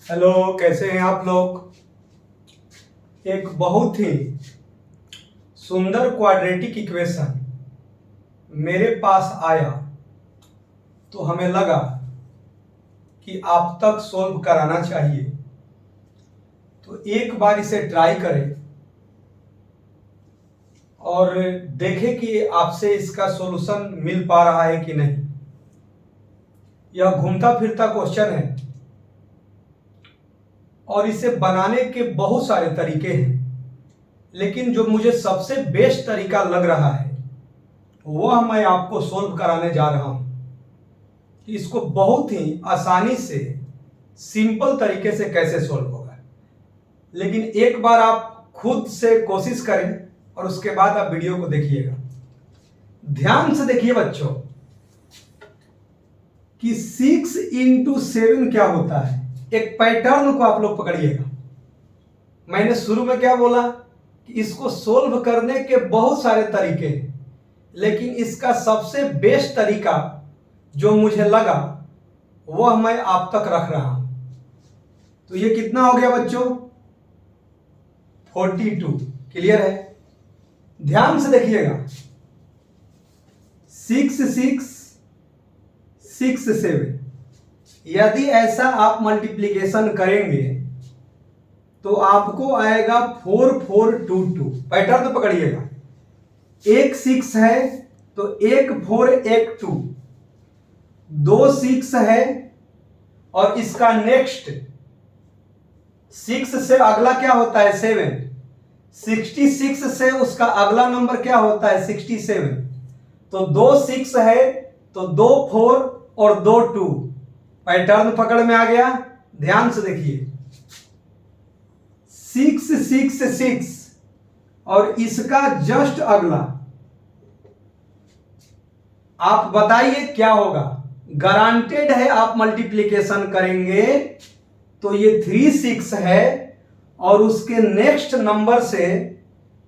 Hello, कैसे हैं आप लोग। एक बहुत ही सुंदर क्वाड्रेटिक इक्वेशन मेरे पास आया तो हमें लगा कि आप तक सॉल्व कराना चाहिए। तो एक बार इसे ट्राई करें और देखें कि आपसे इसका सॉल्यूशन मिल पा रहा है कि नहीं। यह घूमता फिरता क्वेश्चन है और इसे बनाने के बहुत सारे तरीके हैं, लेकिन जो मुझे सबसे बेस्ट तरीका लग रहा है वह मैं आपको सोल्व कराने जा रहा हूं कि इसको बहुत ही आसानी से सिंपल तरीके से कैसे सोल्व होगा। लेकिन एक बार आप खुद से कोशिश करें और उसके बाद आप वीडियो को देखिएगा। ध्यान से देखिए बच्चों कि 6 इंटू 7 क्या होता है। एक पैटर्न को आप लोग पकड़िएगा। मैंने शुरू में क्या बोला कि इसको सोल्व करने के बहुत सारे तरीके हैं, लेकिन इसका सबसे बेस्ट तरीका जो मुझे लगा वह मैं आप तक रख रहा हूं। तो ये कितना हो गया बच्चों? 42। क्लियर है? ध्यान से देखिएगा। 6 6 6 7, यदि ऐसा आप मल्टीप्लीकेशन करेंगे तो आपको आएगा 4 4 2 2। पैटर्न तो पकड़िएगा। एक 6 है तो एक 4 एक 2, 2 6 है और इसका नेक्स्ट 6 से अगला क्या होता है 7। 66 से उसका अगला नंबर क्या होता है 67। तो 2 6 है तो 2 4 और 2 2। पैटर्न पकड़ में आ गया। ध्यान से देखिए 6 6 6 और इसका जस्ट अगला। आप बताइए क्या होगा। गारंटेड है आप मल्टीप्लीकेशन करेंगे तो ये 3 6 है और उसके नेक्स्ट नंबर से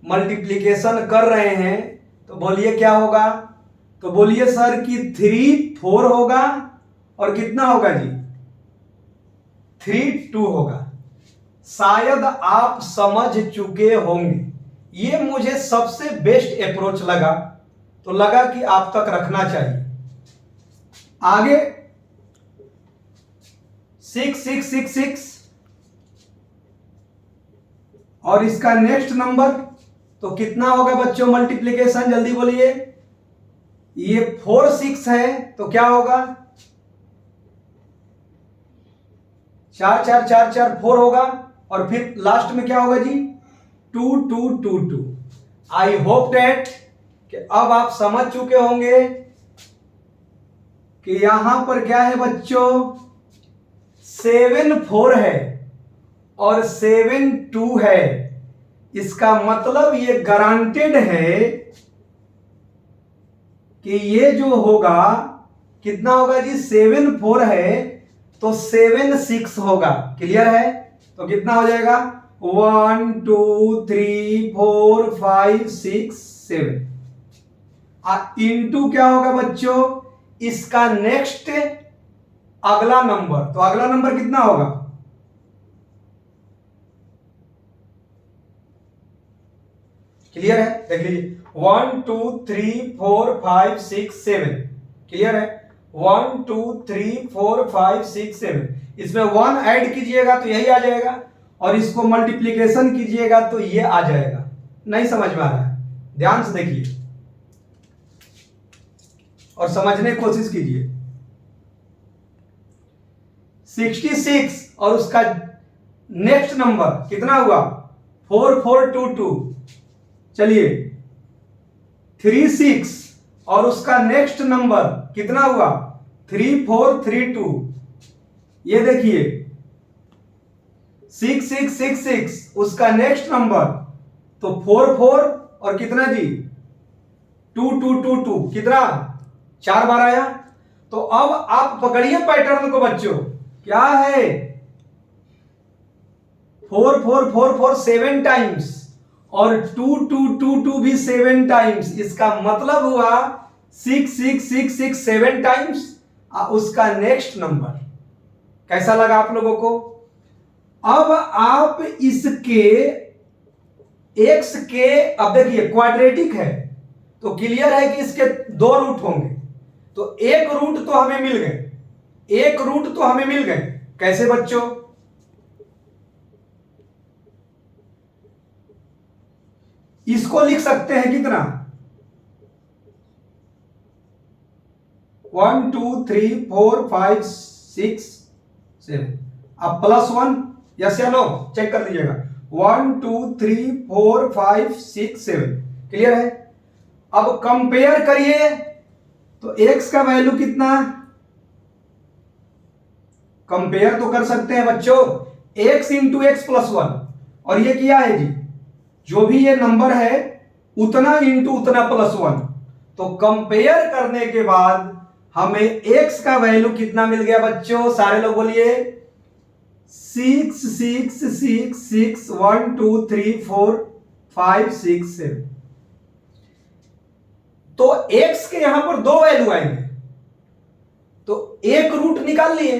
मल्टीप्लीकेशन कर रहे हैं तो बोलिए क्या होगा। तो बोलिए सर कि 3 4 होगा और कितना होगा जी 3 2 होगा। शायद आप समझ चुके होंगे। ये मुझे सबसे बेस्ट अप्रोच लगा तो लगा कि आप तक रखना चाहिए। आगे 6 6 6 6 और इसका नेक्स्ट नंबर तो कितना होगा बच्चों मल्टीप्लीकेशन, जल्दी बोलिए। ये 4 6 है तो क्या होगा 4 4 4 4 4 होगा और फिर लास्ट में क्या होगा जी 2 2 2 2। आई होप डेट कि अब आप समझ चुके होंगे कि यहां पर क्या है बच्चों 7 4 है और 7 2 है। इसका मतलब ये गारंटेड है कि ये जो होगा कितना होगा जी 7 4 है तो 7 6 होगा। क्लियर है? तो कितना हो जाएगा 1 2 3 4 5 6 7। इंटू क्या होगा बच्चों इसका नेक्स्ट अगला नंबर। तो अगला नंबर कितना होगा क्लियर है? देख लीजिए 1 2 3 4 5 6 7। क्लियर है? 1 2 3 4 5 6 7। इसमें 1 ऐड कीजिएगा तो यही आ जाएगा और इसको मल्टीप्लीकेशन कीजिएगा तो ये आ जाएगा। नहीं समझ में आ रहा है? ध्यान से देखिए और समझने की कोशिश कीजिए। 66 और उसका नेक्स्ट नंबर कितना हुआ 4 4 2 2। चलिए 3 6 और उसका नेक्स्ट नंबर कितना हुआ 3 4 3 2। ये देखिए 6 6 6 6 उसका नेक्स्ट नंबर तो 4 4 और कितना जी 2 2 2 2। कितना 4 बार आया। तो अब आप पकड़िए पैटर्न को बच्चों। क्या है 4 4 4 4 7 टाइम्स और 2 2 2 2 भी 7 टाइम्स। इसका मतलब हुआ 6 6 6 6 7 टाइम्स उसका नेक्स्ट नंबर। कैसा लगा आप लोगों को? अब आप इसके x के, अब देखिए क्वाड्रेटिक है तो क्लियर है कि इसके दो रूट होंगे, तो एक रूट तो हमें मिल गए, एक रूट तो हमें मिल गए। कैसे बच्चों? इसको लिख सकते हैं कितना, 1 2 3 4 5 6 7, अब +1, यस या नो चेक कर लीजिएगा, 1 2 3 4 5 6 7, क्लियर है। अब कंपेयर करिए तो x का वैल्यू कितना, कंपेयर तो कर सकते हैं बच्चों, x इंटू एक्स प्लस 1, और ये क्या है जी, जो भी ये नंबर है उतना इंटू उतना +1, तो कंपेयर करने के बाद हमें x का वैल्यू कितना मिल गया बच्चों, सारे लोग बोलिए, 6 6 6 6 1 2 3 4 5 6 7। तो x के यहां पर दो वैल्यू आएंगे, तो एक रूट निकाल लिए,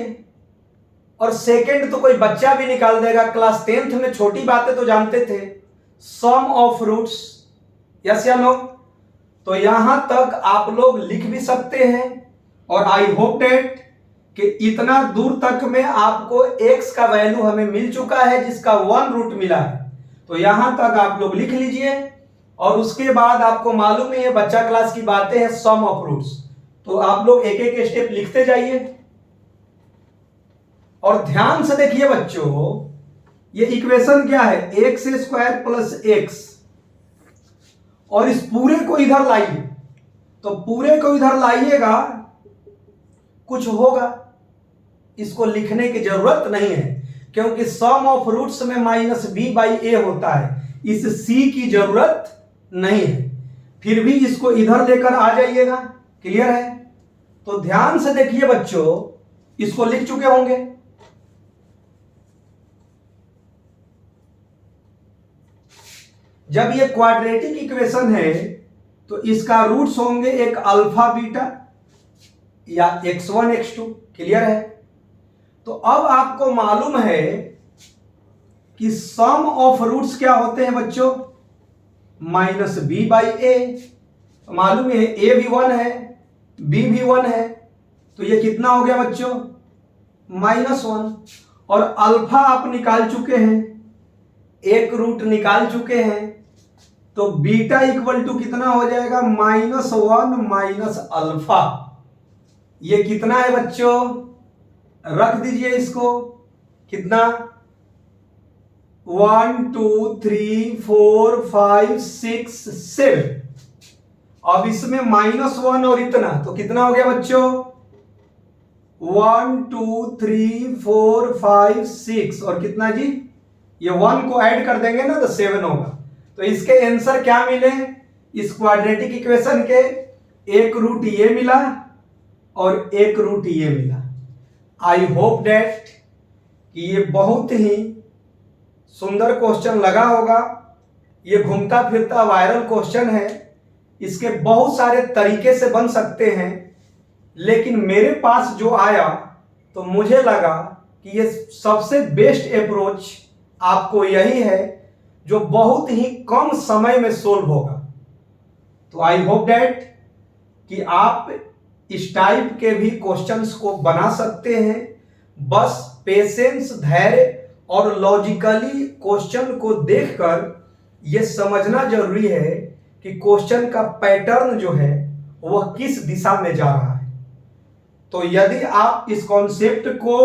और सेकंड तो कोई बच्चा भी निकाल देगा, क्लास 10th में छोटी बातें तो जानते थे, सम ऑफ रूट्स, यस या नो। तो यहां तक आप लोग लिख भी सकते हैं, और आई होप डेट कि इतना दूर तक में आपको x का वैल्यू हमें मिल चुका है जिसका 1 रूट मिला है, तो यहां तक आप लोग लिख लीजिए। और उसके बाद आपको मालूम ही है बच्चा क्लास की बातें हैं, सम ऑफ रूट्स, तो आप लोग एक एक स्टेप लिखते जाइए। और ध्यान से देखिए बच्चों, ये इक्वेशन क्या है, x² प्लस x, और इस पूरे को इधर लाइए, तो पूरे को इधर लाइएगा कुछ होगा, इसको लिखने की जरूरत नहीं है क्योंकि सम ऑफ रूट्स में -b/a होता है, इस c की जरूरत नहीं है। फिर भी इसको इधर लेकर आ जाइएगा, क्लियर है। तो ध्यान से देखिए बच्चों, इसको लिख चुके होंगे, जब ये क्वाड्रेटिक इक्वेशन है तो इसका रूट्स होंगे एक अल्फा बीटा या x1 x2, क्लियर है। तो अब आपको मालूम है कि सम ऑफ रूट्स क्या होते हैं बच्चों, -b/a, मालूम है a भी 1 है b भी 1 है, तो ये कितना हो गया बच्चों, -1, और अल्फा आप निकाल चुके हैं, एक रूट निकाल चुके हैं, तो बीटा इक्वल टू कितना हो जाएगा, -1 - अल्फा। ये कितना है बच्चों, रख दीजिए इसको, कितना, 1 2 3 4 5 6 7, अब इसमें -1 और इतना, तो कितना हो गया बच्चों, 1 2 3 4 5 6, और कितना जी, ये 1 को ऐड कर देंगे ना तो 7 होगा। तो इसके आंसर क्या मिले, इस क्वाड्रेटिक इक्वेशन के एक रूट ये मिला और एक रूट ये मिला। आई होप डेट कि ये बहुत ही सुंदर क्वेश्चन लगा होगा। ये घूमता फिरता वायरल क्वेश्चन है, इसके बहुत सारे तरीके से बन सकते हैं, लेकिन मेरे पास जो आया तो मुझे लगा कि ये सबसे बेस्ट अप्रोच आपको यही है जो बहुत ही कम समय में सोल्व होगा। तो आई होप डेट कि आप इस टाइप के भी क्वेश्चंस को बना सकते हैं, बस पेशेंस, धैर्य और लॉजिकली क्वेश्चन को देखकर यह समझना जरूरी है कि क्वेश्चन का पैटर्न जो है वह किस दिशा में जा रहा है। तो यदि आप इस कॉन्सेप्ट को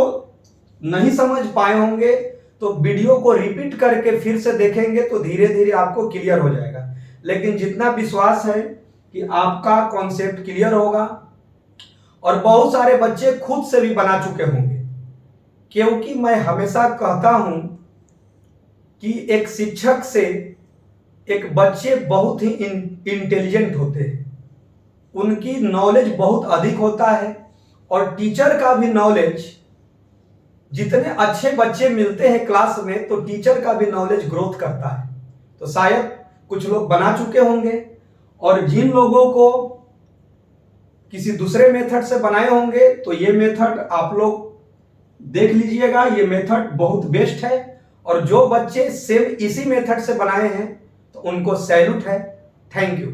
नहीं समझ पाए होंगे तो वीडियो को रिपीट करके फिर से देखेंगे तो धीरे धीरे आपको क्लियर हो जाएगा। लेकिन जितना विश्वास है कि आपका कॉन्सेप्ट क्लियर होगा, और बहुत सारे बच्चे खुद से भी बना चुके होंगे, क्योंकि मैं हमेशा कहता हूं कि एक शिक्षक से एक बच्चे बहुत ही इंटेलिजेंट होते हैं, उनकी नॉलेज बहुत अधिक होता है, और टीचर का भी नॉलेज, जितने अच्छे बच्चे मिलते हैं क्लास में तो टीचर का भी नॉलेज ग्रोथ करता है। तो शायद कुछ लोग बना चुके होंगे, और जिन लोगों को किसी दूसरे मेथड से बनाए होंगे तो ये मेथड आप लोग देख लीजिएगा, ये मेथड बहुत बेस्ट है। और जो बच्चे सेम इसी मेथड से बनाए हैं तो उनको सैल्यूट है। Thank you.